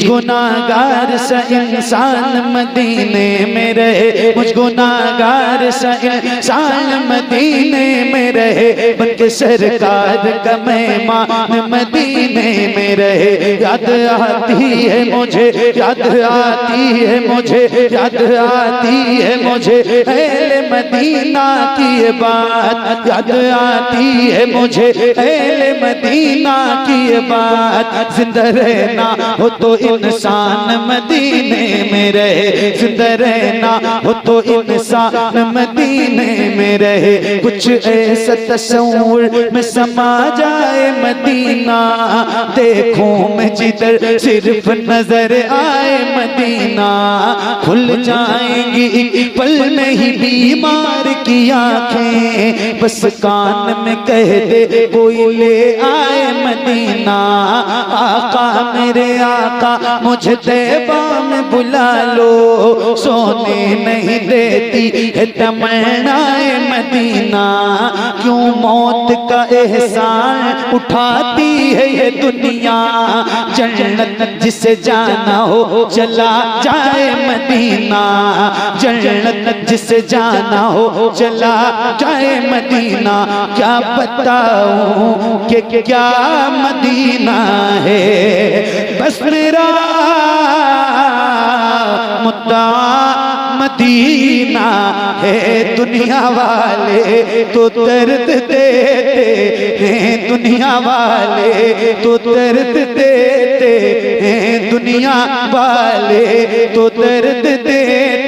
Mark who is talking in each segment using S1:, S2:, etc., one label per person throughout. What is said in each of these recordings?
S1: गुनाहगार सा इंसान मदीने में रहे, मुझ गुनाहगार सा इंसान मदीने में रहे, बनके सरकार का मेहमान मदीने में रहे। याद आती है मुझे, याद आती है मुझे, याद आती है मुझे अहले मदीना की ये बात, याद आती है मुझे अहले मदीना की ये बात। जिंदा रहना हो तो इंसान मदीने में रहे, जिंदा रहना हो तो इंसान मदीने में रहे। कुछ ऐसा तस्वीर में समा जाए मदीना, देखूं मैं जिधर सिर्फ नजर आए मदीना। खुल जाएंगी एक पल में ही बीमार की आंखें, बस कान में कह दे कोई ले आए मदीना। आका मेरे आका मुझे तैबा में बुला लो, सोने नहीं देती है तमन्नाए मदीना। क्यों मौत का एहसान उठाती है ये दुनिया, जन्नत जिसे जाना हो चला जाए मदीना, जन्नत जिसे जाना हो चला जाए मदीना। क्या बताऊं कि क्या मदीना है, बस मेरा मुद्दा मदीना है। दुनिया वाले तो दर्द देते हैं, दुनिया वाले तो दर्द देते हैं, दुनिया वाले तो दर्द देते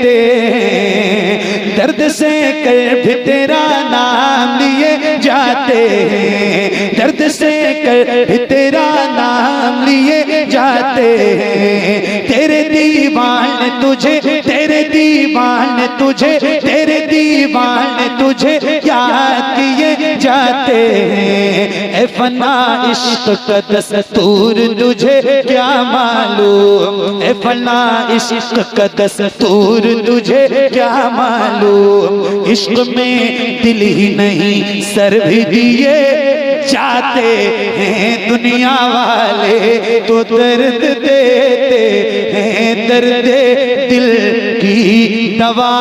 S1: हैं। दर्द से कर भी तेरा नाम लिए जाते हैं, दर्द से कर भी तेरा नाम लिए जाते हैं। तेरे दीवाने तुझे, तेरे दीवाने तुझे, तेरे दीवाने तुझे याद किए जाते हैं। ए फना इश्क का दस्तूर तुझे क्या मालूम, ए फना इश्क का दस्तूर तुझे क्या मालूम। इश्क में दिल ही नहीं सर भी दिए जाते हैं, दुनिया वाले तो दर्द देते हैं। दर्द दिल की दवा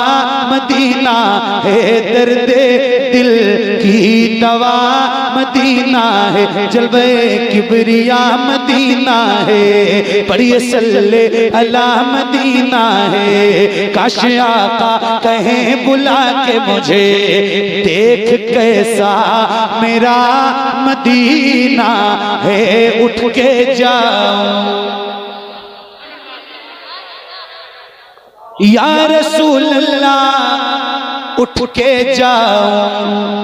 S1: मदीना है, दर्द दिल की दवा मदीना है। जलवे किबरिया मदीना है, पढ़िए सल्ले अला मदीना है। काश आका कहें बुला के मुझे, देख कैसा मेरा मदीना है, उठ के जाऊं या रसूल अल्लाह, उठ के जाऊं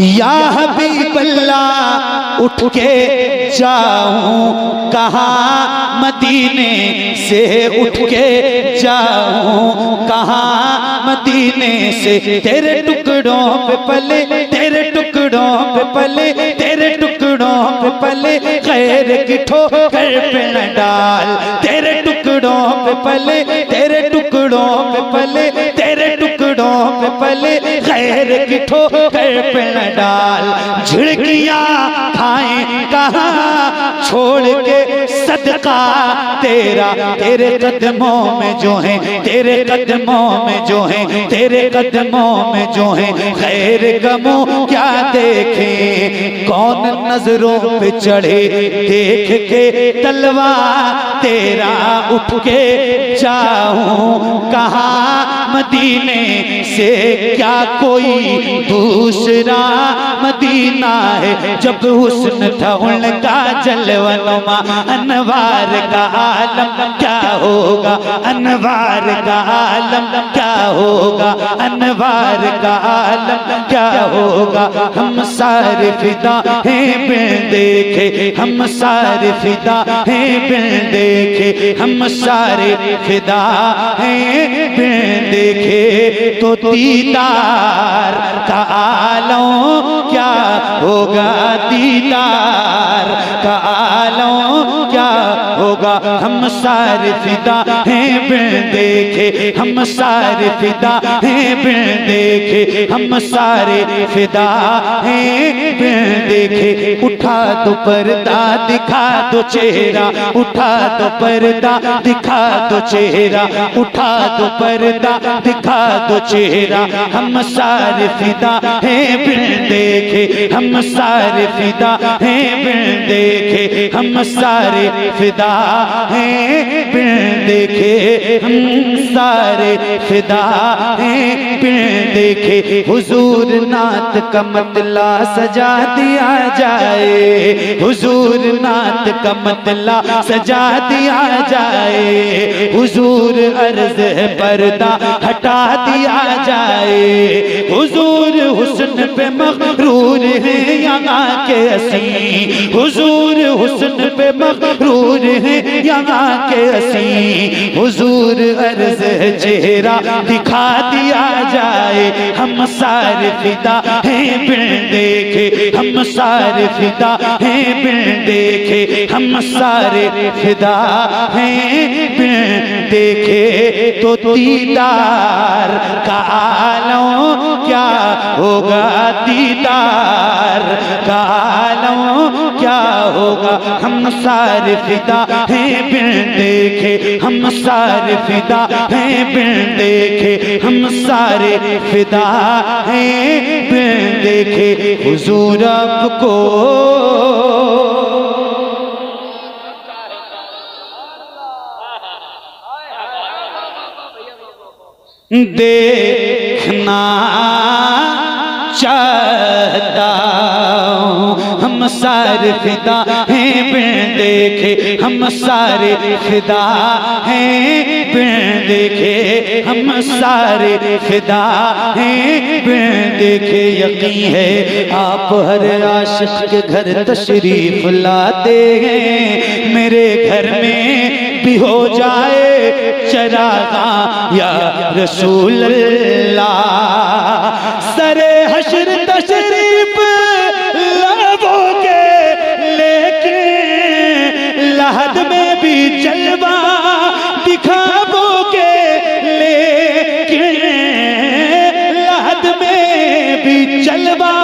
S1: या हबीब अल्लाह, उठ के जाऊं। कहाँ मदीने से उठ के जाऊं, कहाँ मदीने से। तेरे टुकड़ों पे पले, तेरे टुकड़ों पे पले, तेरे टुकड़ों पे पले, खैर की ठोकर पे न डाल। तेरे टुकड़ों पे पले, तेरे टुकड़ों पे पले, तेरे टुकड़ों पे पले, खैर की ठोकर पे न डाल। झिड़कियां खाएं कहाँ छोड़ के सदका तेरा, तेरे कदमों में जो है, तेरे कदमों में जो है, तेरे कदमों में जो है खैर गमों क्या देखें। कौन नजरों पे चढ़े देख के तलवा तेरा, उठ के जाऊं कहाँ मदीने से। क्या कोई दूसरा मदीना है, जब हुस्न था उनका जलवनुमा। अनवार का आलम क्या होगा, अनवार का आलम क्या होगा, अनवार का आलम क्या होगा। हम सारे फिदा हैं बिन देखे, हम सारे फिदा हैं बिन देखे, हम सारे फिदा हैं बिन देखे। तो दीदार का आलम क्या होगा, दीदार का आलम क्या होगा। होगा, हम सारे फिदा हैं बिन देखे, हम सारे फिदा हैं बिन देखे, हम सारे फिदा हैं बिन देखे। उठा दो पर्दा दिखा दो चेहरा, उठा दो पर्दा दिखा दो चेहरा, उठा दो पर्दा दिखा दो चेहरा। हम सारे फिदा हैं बिन देखे, हम सारे फिदा हैं बिन देखे, हम सारे फिदा हैं बिन देखे, हम सारे फिदा हैं बिन देखे। हुजूर नात का मतला सजा दिया जाए, हुजूर नात का मतला सजा दिया जाए, हुजूर अर्ज पर्दा हटा दिया जाए। हुजूर हुस्न पे मगरूर है यहाँ के असी, हुजूर हुस्न पे मगरूर है यहाँ के असी। हुजूर अर्ज चेहरा दिखा दिया जाए, हम सारे फिदा हैं बिन देखे, हम सारे फिदा हैं बिन देखे, हम सारे फिदा हैं बिन देखे। तो दीदार का आलम क्या होगा, दीदार का आलम क्या होगा। हम सारे फिदा हैं बिन देखे, हम सारे फिदा हैं बिन देखे, हम सारे फिदा हैं बिन देखे। हुजूर आपको देखना चाहता हूँ, हम सारे फिदा हैं बिन देखे, हम सारे फिदा हैं बिन देखे, हम सारे फिदा हैं बिन देखे। यकीन है आप हर आशिक के घर तशरीफ लाते हैं, मेरे घर में भी हो जाए चरागा या रसूल अल्लाह। सरे हश्र तशरीफ लाओगे लेके, लहद में भी जलवा दिखाओगे लेके, लहद में भी जलवा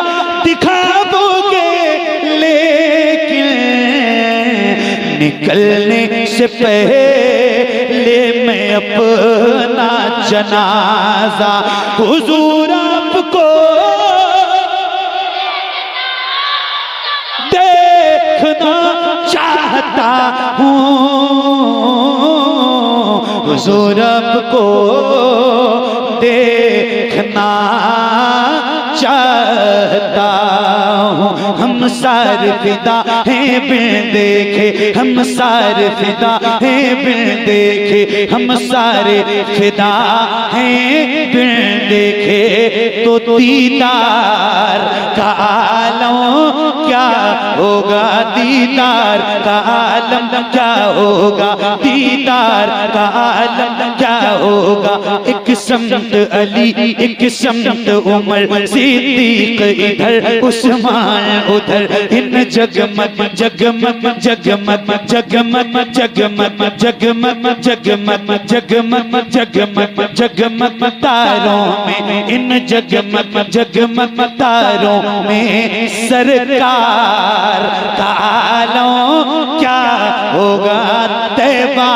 S1: दिखाओगे लेके। निकलने से पहले मैं अपना जनाजा हुजूर आपको देखना चाहता हूँ, हुजूर आपको देखना चाहता हूँ। हम सारे फिदा हैं बिन देखे, हम सारे फिदा हैं बिन देखे, हम सारे फिदा हैं बिन देखे। तो दीदार का आलम क्या होगा, दीदार का आलम क्या होगा, दीदार का आलम क्या होगा। एक समत अली एक समत उमर, सिद्दीक इधर उस्मान उधर, इन जगमग जगमग जगमग जगमग जगमग जगमग जगमग जगमग जगमग जगमग तारों में, इन जगमग जगमग तारों में सरकार का आलम क्या होगा। तैबा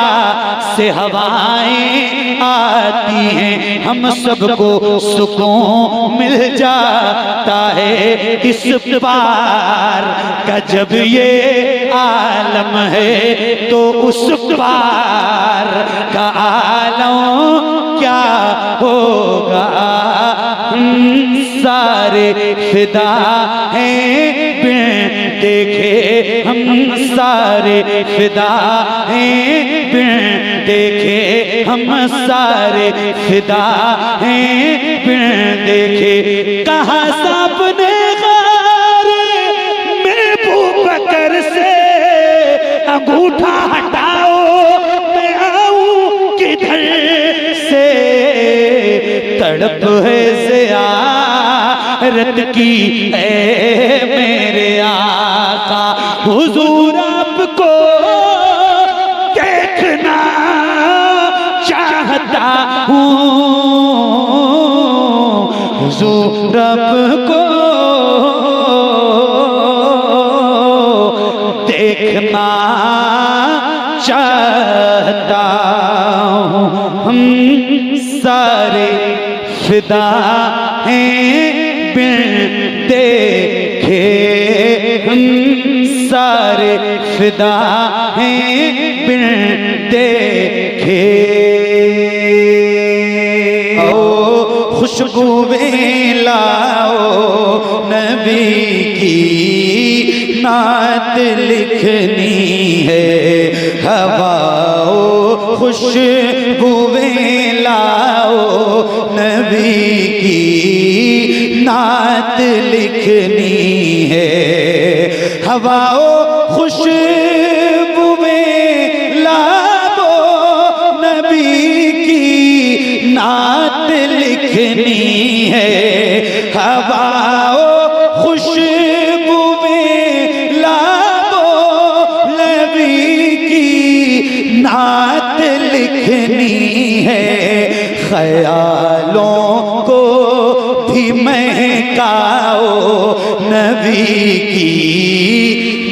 S1: से हवाएं आती हैं, हम सबको सुकून मिल जाता है इस पार का जब ये आलम है, तो उस पार का आलम क्या होगा। सारे फिदा हैं बिन देखे, हम सारे फिदा हैं बिन देखे, हम सारे फिदा हैं बिन देखे। कहा सामने बकर से अंगूठा हटाओ, मैं आऊं किधर से। तड़प है ज़ियारत की ऐ मेरे आका, हुजूर आपको चाहता हूँ हुजूर रब को देखना चाहता हूँ। हम सारे फिदा हैं बिन देखे, हम सारे फिदा हैं बिन देखे। आओ खुशबुएं लाओ नबी की नात लिखनी है, हवाओ खुशबुएं लाओ नबी की नात लिखनी है, हवाओ खुशबुएं लाओ नबी की नात लिखनी है, हवाओ नात लिखनी है। ख्यालों को भी महकाओ नबी की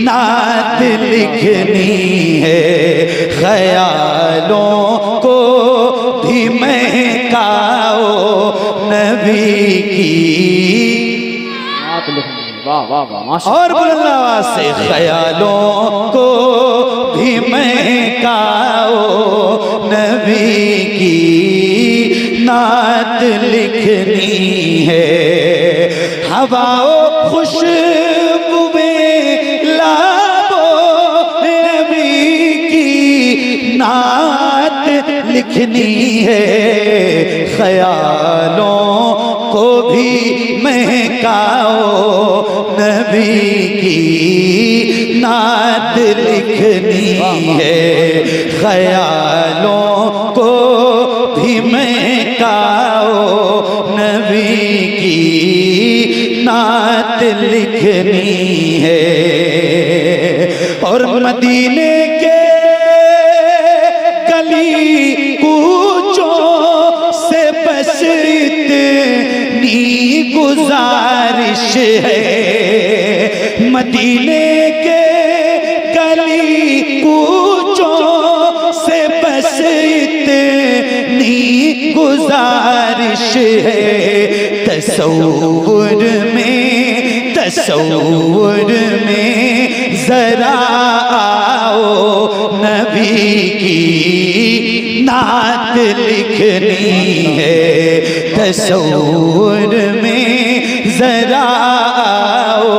S1: नात लिखनी है, ख्यालों को भी महकाओ नबी की नात लिखनी। वाह वाह वाह। और बुलंद आवाज से ख्यालों को भी महकाओ नबी की नात लिखनी है, हवाओ खुशबुएं लाओ नबी की नात लिखनी है, ख्यालों को भी महकाओ नबी की नात लिखनी है, ख्यालों को भी महकाओ नबी की नात लिखनी है। और मदीने के गली कूचों से बस इतनी गुजारिश है, मदीने के गली कूचों से बस इतनी गुजारिश है। तसव्वुर में जरा आओ नबी की नात लिखनी है, तसव्वुर में जरा आओ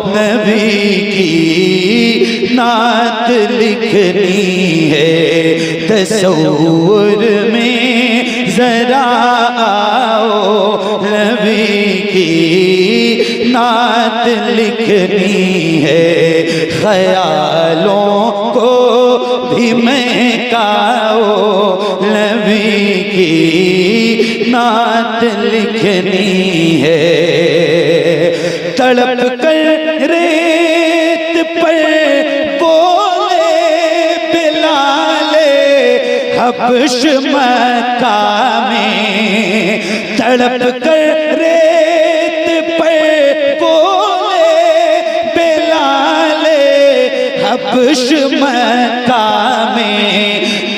S1: नबी की नात लिखनी है, तसव्वुर में जरा आओ नबी की नात लिखनी है, ख्यालों को भी महकाओ नबी की नात लिखनी है। तड़प कर रेत पर बोले बिलाले हबश मक्का में, तड़प कर रेत पर बोले बिलाले हबश मक्का में,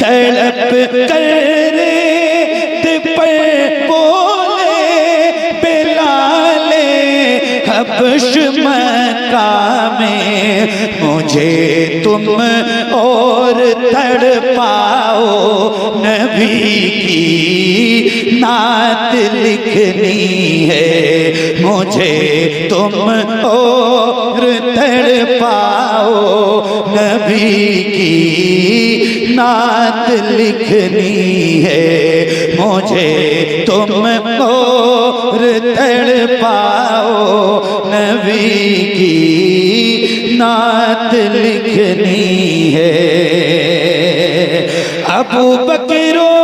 S1: तड़प कर रेत पर बोले बिलाले हबश मक्का में, मुझे तुम और तड़पाओ नबी की नात लिखनी है, मुझे तुम और तड़पाओ नबी की नात लिखनी है, मुझे तुम और तड़पाओ नबी की नात लिखनी है। अबू बकरो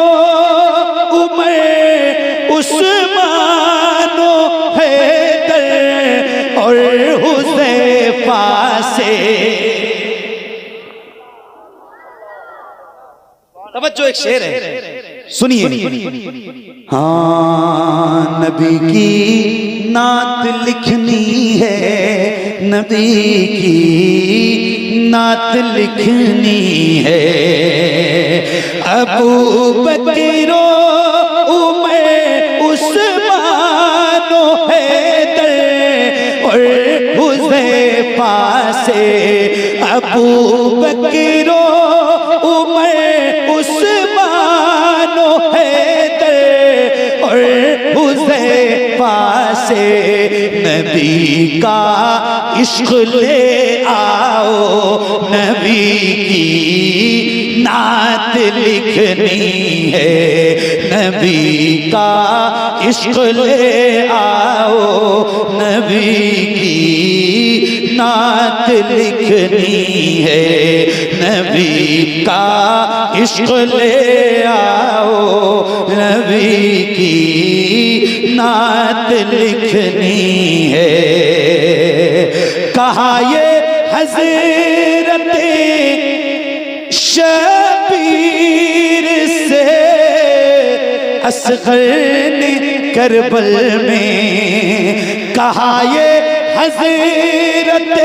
S1: उमर उस्मानो हैदर और हुज़ैफा से, तवज्जो एक शेर है, सुनिए। हाँ, नबी की नात लिखनी है, नबी की नात लिखनी है। अबू बकरो उमर उस्मान हैदर और हुज़ैफा से, अबू बकरो उमर उस्मान हैदर और हुज़ैफा से नबी का इश्क ले आओ, नबी की नात लिखनी है, नबी का इश्क ले आओ, नबी की नात लिखनी है, नबी का इश्क ले आओ, नबी की नात लिखनी है। कहा ये हज़रत शबीर से असग़र ने करबल में, कहा ये हज़रत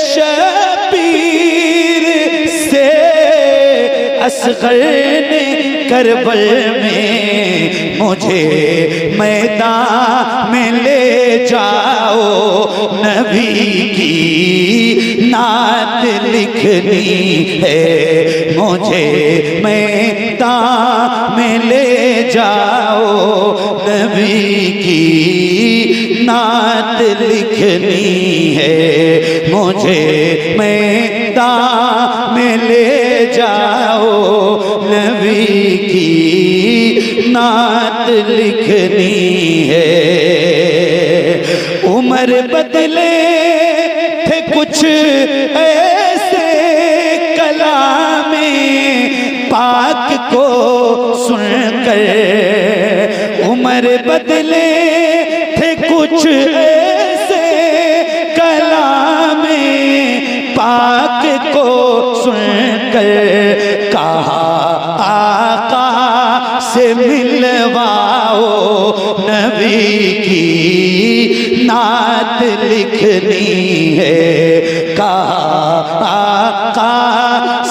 S1: शबीर से असग़र ने करबल में, मुझे मैदान में ले जाओ, नबी की नात लिखनी है, मुझे मैदान में ले जाओ, नबी की नात लिखनी है, मुझे मैदान में ले जाओ, नबी की नात लिखनी है। उमर बदले थे कुछ ऐसे कलामे पाक को सुनकर, उमर बदले थे कुछ ऐसे कलामे पाक को सुनकर, कहा आका से मिलवाओ, नबी की नात लिखनी है, कहा आका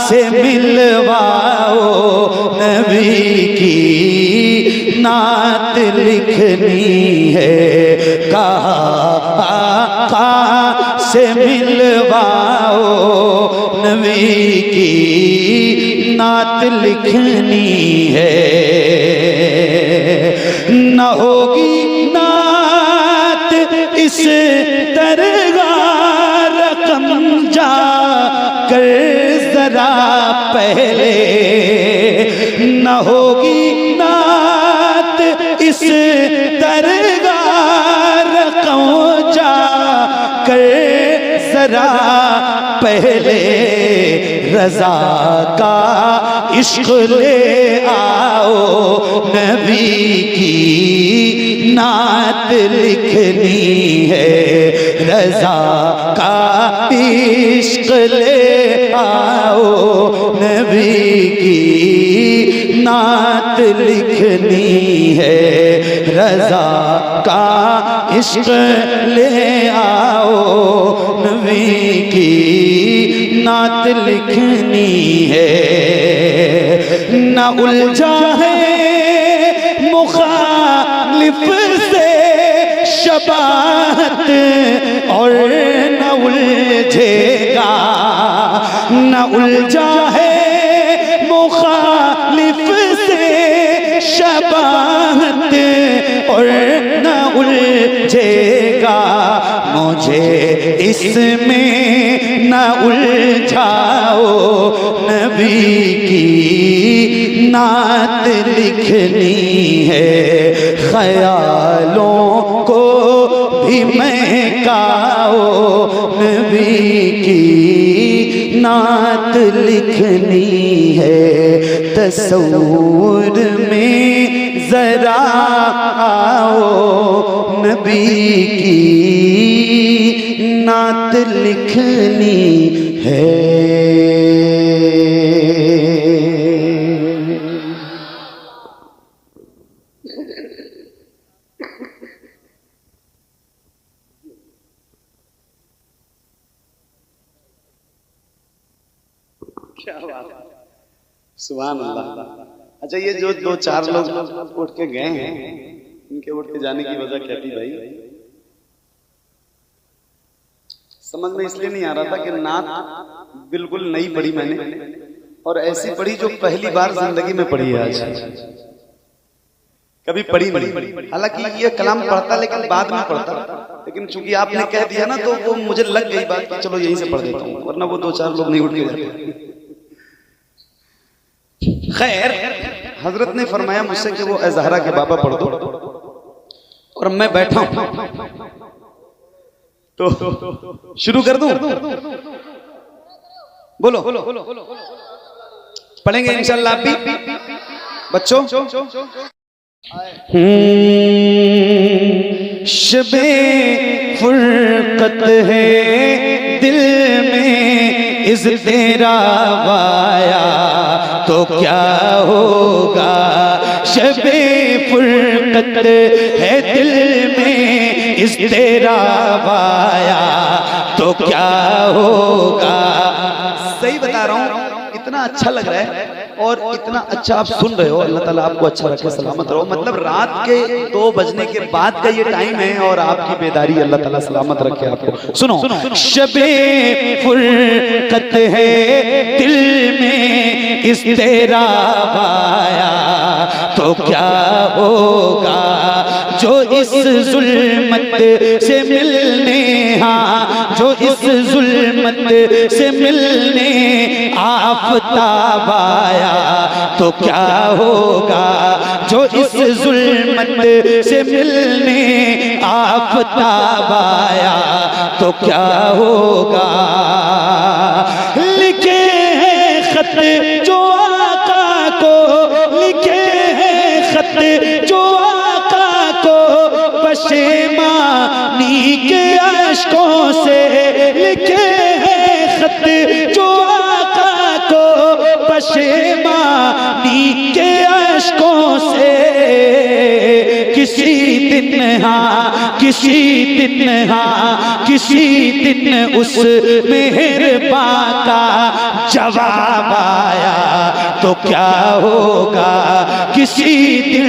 S1: से मिलवाओ, नबी की नात लिखनी है, कहा आका से मिलवाओ, नबी की नात लिखनी है। न होगी नात इस तरह रकम जा कर जरा पहले, न होगी नात इस तरह रकम जा कर जरा पहले, रज़ा का इश्क ले आओ, नबी की नात लिखनी है, रज़ा का इश्क ले आओ, नबी की नात लिखनी है, रज़ा का इश्क ले आओ, नबी की नात लिखनी है। न उलझा है मुखालिफ से शबाहत और न उलझेगा, न उलझा है मुखालिफ से शबाहत और न उलझेगा, मुझे इसमें न उलझाओ, नबी की नात लिखनी है, ख्यालों को भी महकाओ, नबी की नात लिखनी है, तस्वूर में जरा आओ, नबी की नात लिखनी है।
S2: सुभान अल्लाह। अच्छा, ये जो 2-4 लोग उठ के गए हैं, इनके उठ के जाने की वजह क्या थी भाई? समझ में इसलिए नहीं आ रहा था कि नात बिल्कुल नई पढ़ी मैंने, और ऐसी पढ़ी जो पहली बार जिंदगी में पढ़ी है, आज कभी पढ़ी नहीं। हालांकि ये कलाम पढ़ता लेकिन बाद में पढ़ता, लेकिन चूंकि आपने कह दिया ना तो वो मुझे लग गई बात कि चलो यहीं से पढ़ देता हूँ, वरना वो 2-4 लोग नहीं उठ के जाते। खैर, हजरत ने फरमाया मुझसे कि वो ज़हरा के बाबा पढ़ दो, और मैं बैठा हूं तो शुरू कर दूं? बोलो, पढ़ेंगे इंशाल्लाह आप भी बच्चों।
S1: शबे फुरकत है दिल में इस तेरा वाया तो क्या होगा। शबे फुरकत है दिल में इस तेरा वाया तो क्या होगा।
S2: सही बता रहा हूँ, इतना अच्छा लग रहा है और इतना अच्छा आप सुन रहे हो। अल्लाह ताला आपको अच्छा रखे, सलामत रहो। मतलब रात के 2 बजने के बाद का ये टाइम है और आपकी बेदारी अल्लाह ताला सलामत रखे आपको। सुनो,
S1: शबे फुरकत है दिल में इस तेरा वाया तो क्या होगा। जो इस जुल्मत से मिलने, हाँ जो इस जुल्मत से मिलने आफताब आया तो क्या होगा। जो इस जुल्मत से मिलने आफताब आया तो क्या होगा। लिखे हैं खत जो आका को, लिखे हैं खत जो आका को पशेमानी के अश्कों से, लिखे हैं खत जो आका को पशेमानी के अश्कों से। किसी दिन, हाँ किसी दिन, हाँ किसी दिन उस मेहरबान का जवाब आया तो क्या होगा। किसी दिन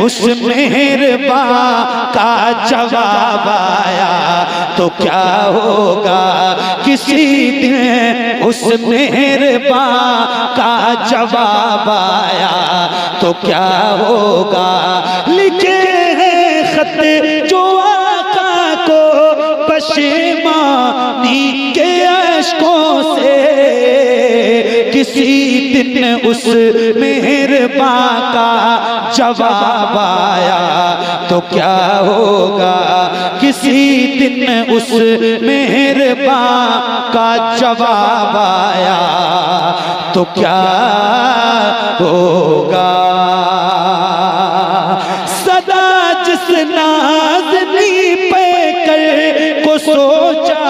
S1: उस मेहरबान का जवाब आया तो क्या होगा। किसी दिन उस मेहरबान का जवाब आया तो क्या होगा। लिखे हैं खत जो आका को पशेमानी के अश्कों से। किसी दिन उस मेहरबान का जवाब आया तो क्या होगा। किसी दिन उस मेहरबान का जवाब आया तो क्या होगा। सदा जिस नाज़नी पे कर को सोचा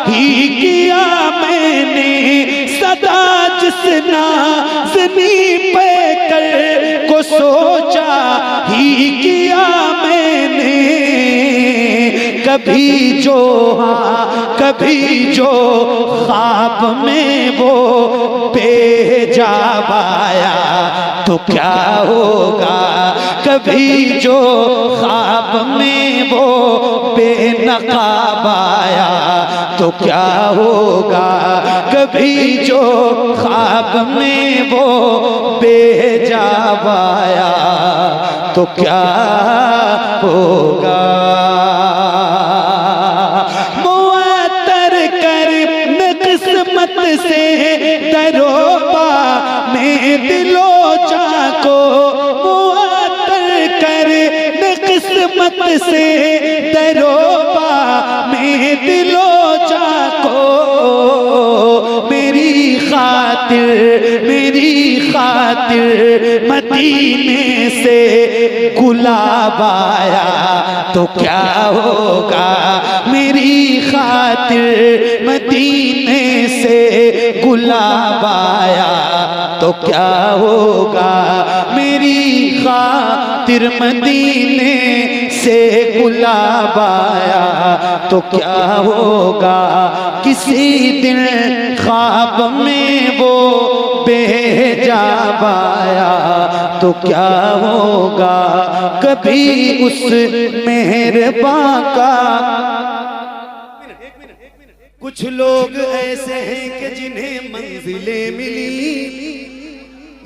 S1: ही किया मैंने, सदा जिस नाज़नी पे कर को सोचा ही किया मैंने। कभी जो, हाँ कभी जो ख्वाब में वो बेहिजाब आया तो क्या होगा। कभी जो ख्वाब में वो बेनकाब आया तो क्या होगा। कभी जो ख्वाब में वो बेहिजाब आया तो क्या होगा। किस्मत से दरोबा में दिलो जाको, मुअत्तर कर किस्मत से दरोबा में दिलो जाको। मेरी खातिर मदीने से गुलाब आया तो क्या होगा। मेरी खातिर मदीने से गुलाब आया तो क्या होगा। मेरी खातिर खातिर मदीने से गुलाब आया तो क्या होगा, किसी दिन ख्वाब में वो बेहिजाब आया तो क्या होगा, कभी उस मेहरबां का।
S2: कुछ लोग ऐसे हैं कि जिन्हें मंजिलें मिली,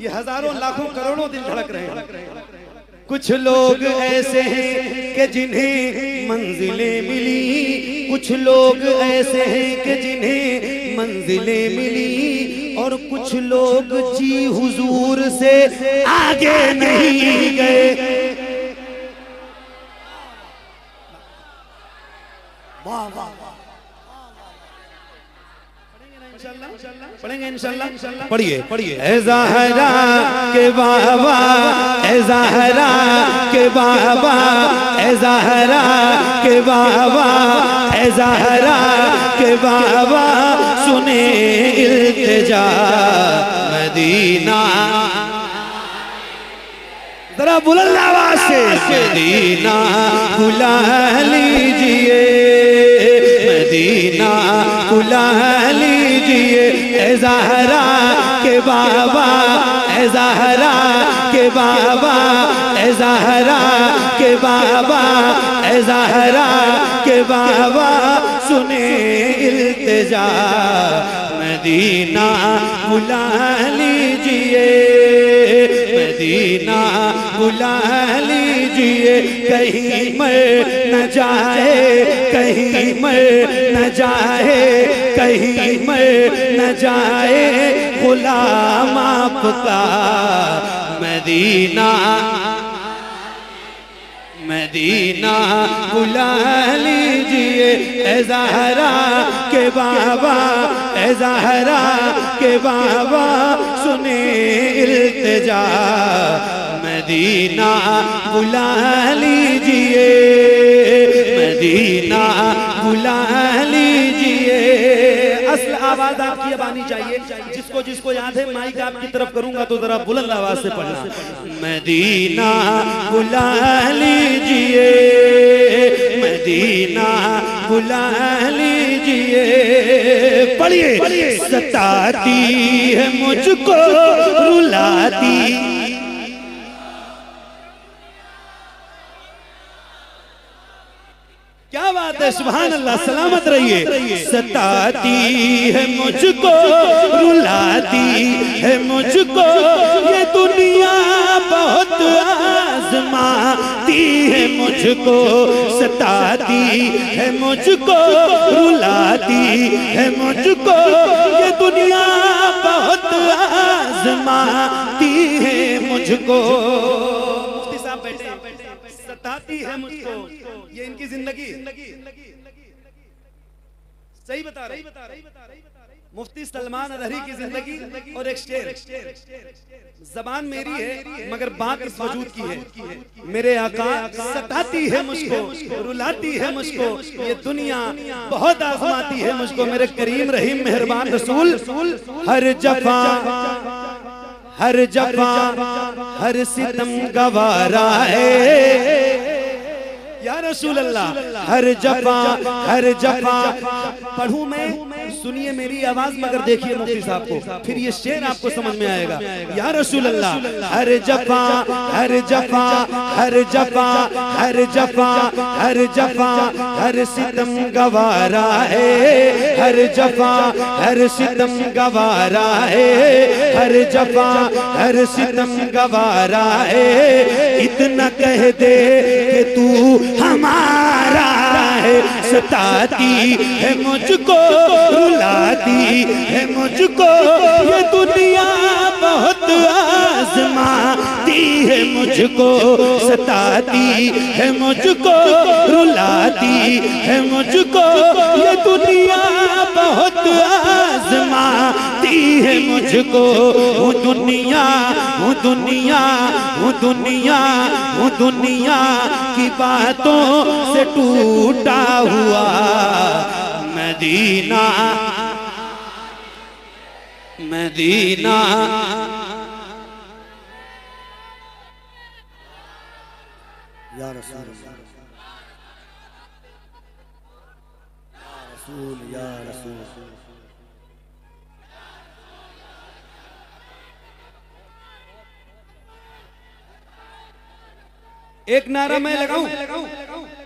S2: ये हजारों लाखों करोड़ों दिल धड़क रहे हैं। कुछ लोग ऐसे हैं कि जिन्हें मंजिलें मिली, कुछ लोग ऐसे हैं कि जिन्हें मंजिलें मिली, और कुछ लोग जी हुजूर से आगे नहीं गए। वाह वाह, पढ़ेंगे इंशाल्लाह। पढ़िए पढ़िए। ए ज़हरा के बाबा, ए ज़हरा के बाबा, ए ज़हरा के बाबा, ए ज़हरा के बाबा, सुने इल्तिजा मदीना। जरा बुलंद आवाज से मदीना बुला लीजिए, मदीना बुला लीजिए। ए ज़हरा के बाबा, ए ज़हरा के बाबा, ए ज़हरा के बाबा, ए ज़हरा के बाबा, सुने इल्तिजा मदीना बुला लीजिए, मदीना बुला लीजिए। कहीं मर न जाए, कहीं मर न जाए, कहीं मर न जाए गुलाम आपका मदीना, मदीना बुला लीजिए। ए ज़हरा के बाबा, ए ज़हरा के बाबा, सुने इल्तिजा मदीना बुला लीजिए, मदीना बुला लीजिए। असल आवाज आपकी अब आनी चाहिए, जिसको जिसको याद है माइक आपकी तरफ करूंगा तो जरा बुलंद आवाज से पढ़ना। मदीना बुला लीजिए, मदीना बुला लीजिए। पढ़िए। सताती है मुझको रुलाती, क्या बात है, सुभान अल्लाह, सलामत रहिए। सताती है मुझको रुलाती है मुझको, ये दुनिया बहुत आजमाती है मुझको। सताती है मुझको रुलाती है मुझको, ये दुनिया बहुत आजमाती है मुझको। मुफ्ती साहब बैठे, सताती है मुझको, ये इनकी जिंदगी सही बता रही। मुफ्ती सलमान अदहरी की जिंदगी और एक शेर। जबान मेरी है मगर बात इस वजूद की है। मेरे आका सताती है मुझको, रुलाती है मुझको, ये दुनिया बहुत आजमाती है मुझको। मेरे करीम रहीम मेहरबान रसूल हर जफा, हर जफा, हर सितम गवारा है या रसूल अल्लाह। हर जफा, हर जफा। पढ़ूं मैं, सुनिए मेरी आवाज मगर देखिए मुफ्ती साहब को, फिर ये शेर आपको समझ में आएगा। या रसूल अल्लाह। हर जफा, हर जफा, हर जफा, हर जफा, हर जफा, हर सितम गवारा है। हर जफा, हर सितम गवारा है। हर जफा, हर सितम गवारा है। इतना कह दे कि तू हमारा है। सताती है मुझको, रुलाती है मुझको, ये दुनिया बहुत आजमाती है मुझको। सताती है मुझको, रुलाती है मुझको, ये दुनिया बहुत आजमाती है मुझको। हूँ दुनिया, हूँ दुनिया, हूँ दुनिया, हूँ दुनिया की बातों से टूटा हुआ मदीना, मदीना।
S3: या रसूल या रसूल।
S4: एक नारा मैं लगाऊं,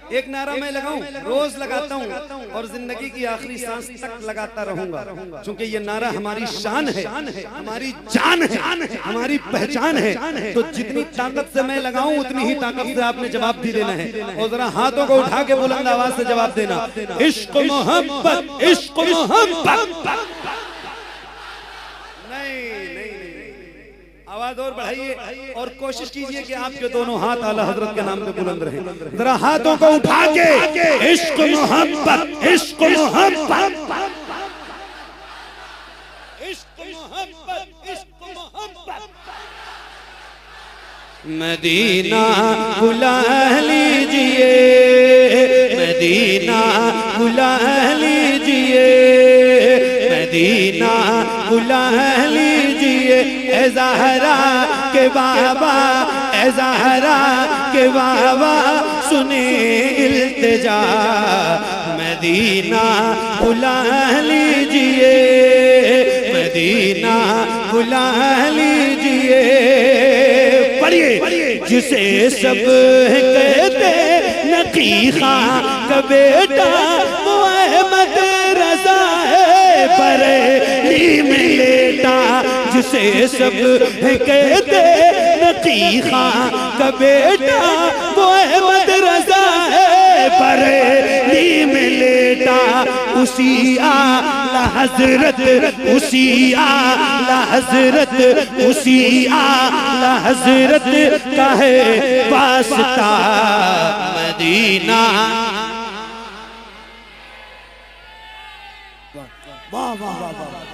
S4: एक नारा मैं लगाऊं, रोज लगाता हूं और जिंदगी की आखिरी सांस तक लगाता रहूंगा, क्योंकि ये नारा हमारी शान है, हमारी जान है, हमारी पहचान है। तो जितनी ताकत से मैं लगाऊं उतनी ही ताकत से आपने जवाब भी देना है। और जरा हाथों को उठा के बुलंद आवाज से जवाब देना, इश्क मोहब्बत, इश्क मोहब्बत। आवाज और बढ़ाइए और कोशिश कीजिए कि आपके दोनों हाथ आला हजरत के नाम पे बुलंद रहें। जरा हाथों को उठा के इश्क मोहब्बत, इश्क मोहब्बत, इश्क मोहब्बत, इश्क मोहब्बत। मदीना बुला लीजिए, मदीना बुला लीजिए, मदीना बुला लीजिए। ए ज़हरा के बाबा, ए ज़हरा के बाबा सुने इल्तिजा, मदीना बुला लीजिए, मदीना बुला लीजिए। पढ़िए, जिसे सब कहते नकी खां का बेटा मोहम्मद रज़ा है बरेली में लेटा। जिसे सब कहते नकी खां का बेटा मोहम्मद रज़ा है बरेली में लेटा। उसी आला हजरत, उसी आला हजरत, उसी आला हजरत का है वास्ता मदीना।
S3: वाह वाह वाह वाह।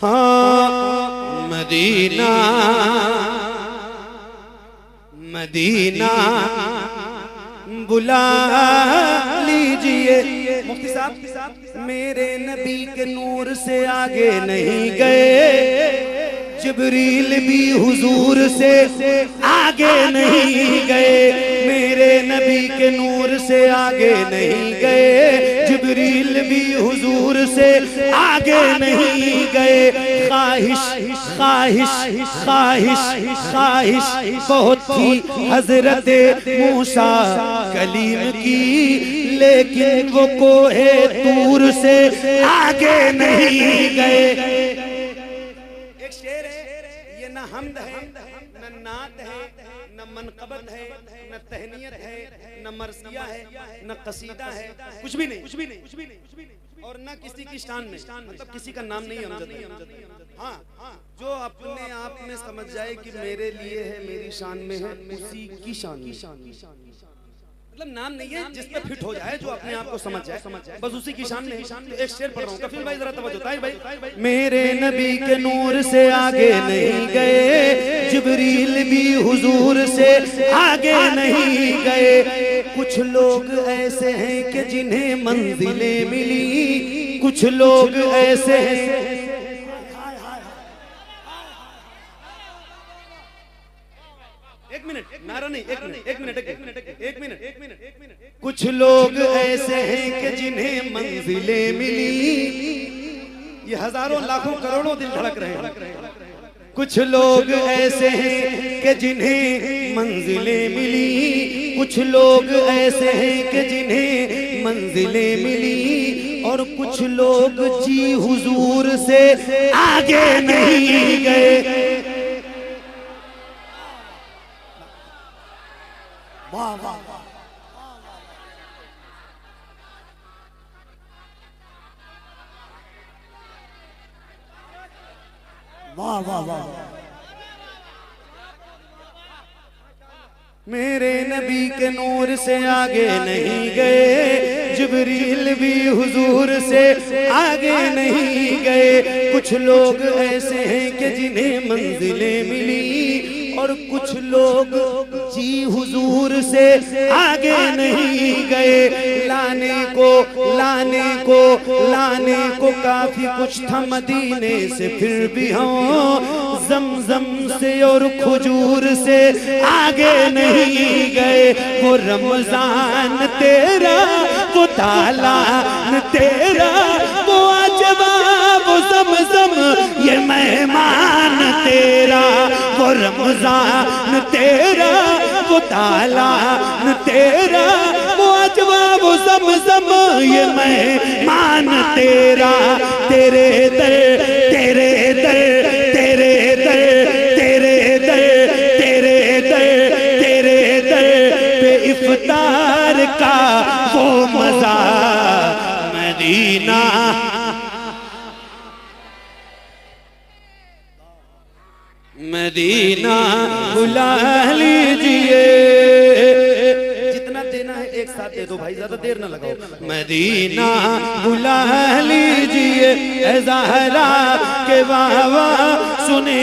S4: हाँ मदीना, मदीना बुला लीजिए। मुफ्ती साहब, मेरे नबी के नूर से आगे नहीं गए, जिब्रील भी हुजूर से आगे नहीं गए। मेरे नबी के नूर से आगे नहीं गए, जिब्रील भी हुजूर से आगे नहीं गए। ख्वाहिश ख्वाहिश ख्वाहिश ख्वाहिश बहुत थी हजरत मूसा कलीम की, लेकिन वो कोहे तूर से आगे नहीं गए। एक शेर है, ये न हमद है, न नात है, न मनक़बत है, न तहनीयत है, न मरसिया है, न कसीदा है, कुछ भी नहीं, कुछ भी नहीं, कुछ भी नहीं, कुछ भी नहीं। और न किसी की शान में, मतलब किसी का नाम नहीं अमजद है। हाँ, जो अपने आप में समझ जाए कि मेरे लिए है, मेरी शान में है, उसी की शान में। मतलब नाम नहीं है, जिस पे फिट हो जाए, जो अपने आप को समझ जाए, बस उसी की शान में। एक शेर पढ़ रहा हूँ, कफील भाई जरा तवज्जो, ताहिर भाई। मेरे नबी के नूर से आगे नहीं गए, जिब्रील भी हुजूर से आगे नहीं गए। कुछ लोग ऐसे हैं कि जिन्हें मंजिलें मिली, कुछ लोग ऐसे हैं। एक मिनट, नारा नहीं, एक मिनट, एक मिनट, एक मिनट, एक मिनट, एक मिनट, एक मिनट। कुछ लोग ऐसे हैं कि जिन्हें मंजिलें मिली, ये हजारों लाखों करोड़ों दिल धड़क रहे हैं। कुछ लोग ऐसे हैं कि जिन्हें मंजिलें मिली, कुछ लोग ऐसे हैं कि जिन्हें मंजिलें मिली, और कुछ लोग जी हुजूर से आगे नहीं गए।
S3: वाह वाह वाह वाह वाह।
S4: मेरे नबी के नूर से आगे नहीं गए, जिब्रील भी हुजूर से आगे नहीं गए। कुछ लोग ऐसे हैं कि जिन्हें मंजिलें मिली और कुछ लोग जी हुजूर से आगे नहीं गए। लाने को काफी कुछ था मदीने से, फिर भी हम जमजम से और खजूर से आगे नहीं गए। वो रमजान तेरा, वो तालान तेरा, वो अजबा, वो ज़मज़म ये मेहमान तेरा। वो रमजान तेरा, वो तालान तेरा, वो अजबा, वो ज़मज़म ये मेहमान तेरा। तेरे दर, तेरे दर, तेरे दर, तेरे दर, तेरे दर, तेरे दर पे इफ्तार का वो मजा मदीना। मदीना बुला लीजिए। जितना देना है एक साथ दे दो भाई, ज्यादा देर ना लगाओ। मदीना बुला लीजिए ऐ ज़हरा के वावा सुने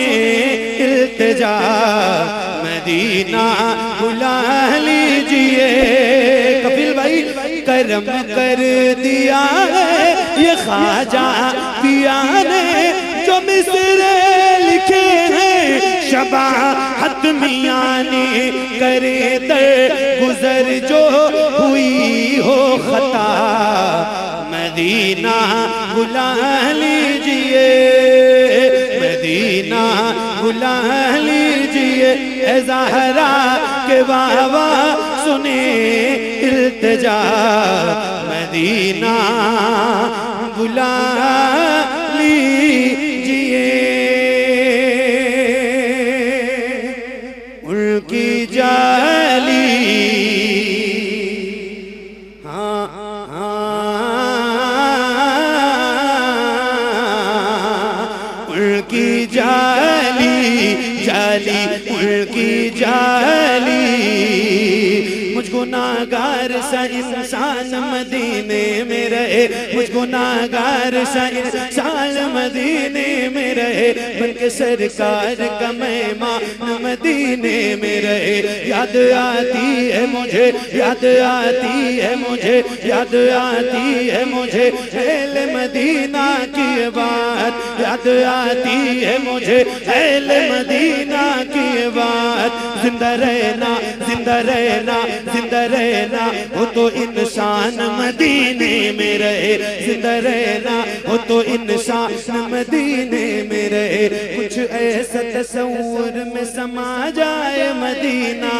S4: इल्तिजा। मदीना बुला लीजिए। कपिल भाई करम कर दिया है ये ख्वाजा पिया ने, जो मिसरे लिखे हैं शबाहत मियां ने। करे दर गुजर जो हुई हो खता, मदीना बुला लीजिए। मदीना बुला लीजिए ऐ ज़हरा के वावा सुने इल्तिजा। मदीना बुला लीजिए। उनकी जाली, हाँ उनकी जाली, जाली उनकी जाली। मुझको नागार सा इंसान मदीने में रहे, मुझको नागार सा इंसान मदीने में रहे। बनके सरकार का मेहमान मदीने में रहे। याद आती है मुझे, याद आती है मुझे, याद आती है मुझे अहले मदीना की बात। याद आती है मुझे अहले मदीना की बात। जिंदा रहना, जिंदा रहना, जिंदा रहना हो तो इंसान मदीने में रहे। जिंदा रहना हो तो इंसान मदीने में रहे। कुछ ऐसा तस्वुर में समा जाए मदीना,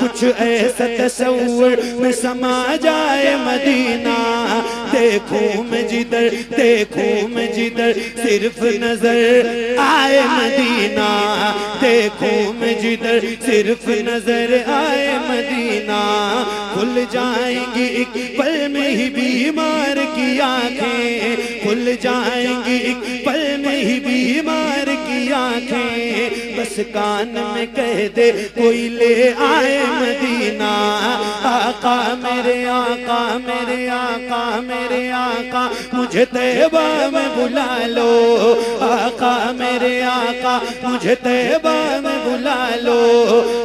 S4: कुछ ऐसा तस्वुर में समा जाए मदीना। देखूं मैं जिधर, देखूं मैं जिधर सिर्फ नजर आए मदीना। देखूं मैं जिधर सिर्फ नजर आए मदीना। खुल जाएंगी एक पल में ही बीमार की आंखें, खुल जाएंगी एक पल में ही बीमार की आंखें। बस कान में कह दे कोई ले आए मदीना। आका मेरे आका, मेरे आका, मेरे आका मुझे तैबा में बुला लो। आका मेरे आका मुझे तैबा में बुला लो।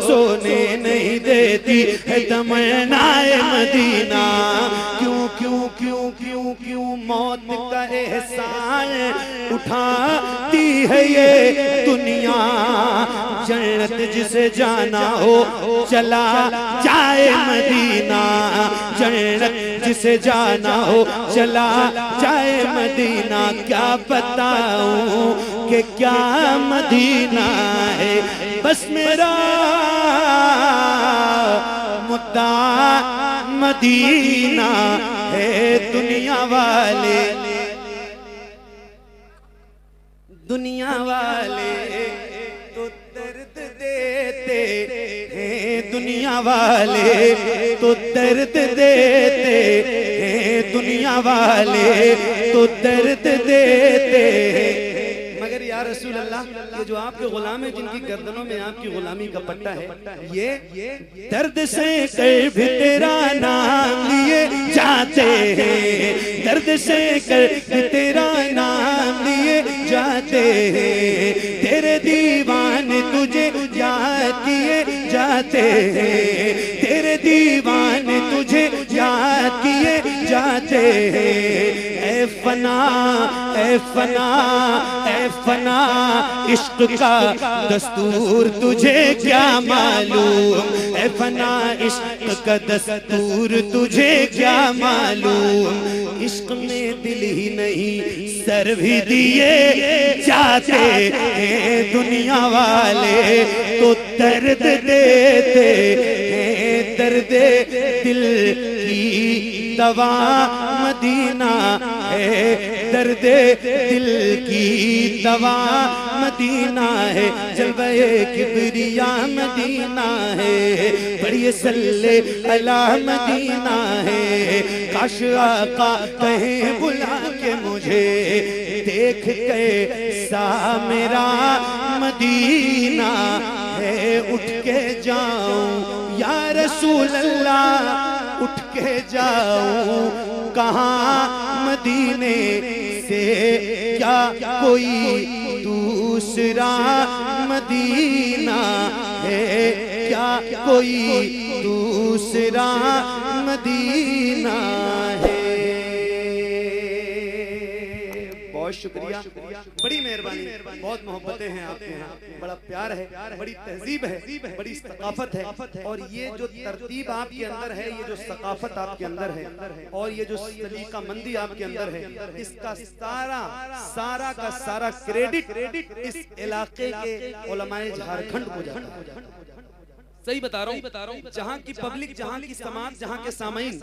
S4: सोने नहीं देती है तमन्नाए मदीना। क्यों क्यों क्यों क्यों क्यों मौत का एहसान उठाती है ये दुनिया। जन्नत जिसे जाना हो चला जाए मदीना। जन्नत जिसे जाना हो चला जाए मदीना। क्या बताऊं कि क्या मदीना है, बस मेरा मुद्दा मदीना है। दुनिया वाले, दुनिया वाले तो दर्द देते हैं। दुनिया वाले तो दर्द देते हैं। दुनिया वाले तो दर्द देते हैं। मगर या रसूल अल्लाह, ये जो आपके गुलाम है जिनकी गर्दनों में आपकी गुलामी का पट्टा है, ये दर्द से कर भी तेरा नाम लिए जाते हैं, दर्द से कर भी तेरा नाम लिए जाते हैं, तेरे दीवाने तुझे याद किए जाते हैं, तेरे दीवाने तुझे याद किए जाते हैं। ऐ फना, ऐ फना, ऐ फना, इश्क का दस्तूर तुझे क्या मालूम, ऐ फना इश्क का दस्तूर तुझे क्या मालूम, इश्क में दिल ही नहीं सर भी दिए जाते हैं, दुनिया वाले तो दर्द देते हैं, दर्द दिल की दवा मदीना है, दर्द दिल की दवा मदीना है, जलवे किबरिया मदीना है, बड़ी सल्ले अला मदीना है, काश आका कहे बुला के मुझे देख के सा मेरा मदीना है, उठ के जाऊं या रसूल अल्लाह, उठ के जाऊं कहाँ मदीने से, क्या कोई दूसरा मदीना है, क्या कोई दूसरा मदीना है। बहुत शुक्रिया, बड़ी मेहरबानी, बहुत मोहब्बतें हैं आपके यहाँ, बड़ा प्यार है, बड़ी तहजीब है, बड़ी सकाफत है, और ये जो तरतीब आपके अंदर है, ये जो सकाफत आपके अंदर है, और ये जो सलीका मंदी आपके अंदर है, इसका सारा का सारा क्रेडिट इस इलाके के उलमाए झारखंड को जाता है। सही बता रहा हूँ, जहाँ की पब्लिक, जहाँ की समाज, जहाँ के सामाईन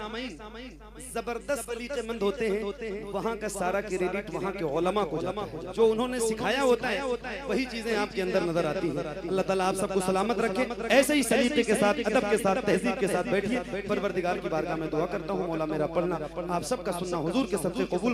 S4: जबरदस्त सलीकेमंद होते हैं, वहाँ का सारा क्रेडिट वहाँ के उलमा को जाता है, जो उन्होंने सिखाया होता है वही चीजें आपके अंदर नजर आती हैं। अल्लाह ताला आप सबको सलामत रखे, ऐसे ही सलीके के साथ, अदब के साथ, तहजीब के साथ बैठिए। परवरदिगार की बारगाह में दुआ करता हूँ, मौला मेरा पढ़ना, आप सबका सुनना हुजूर के सबसे कबूल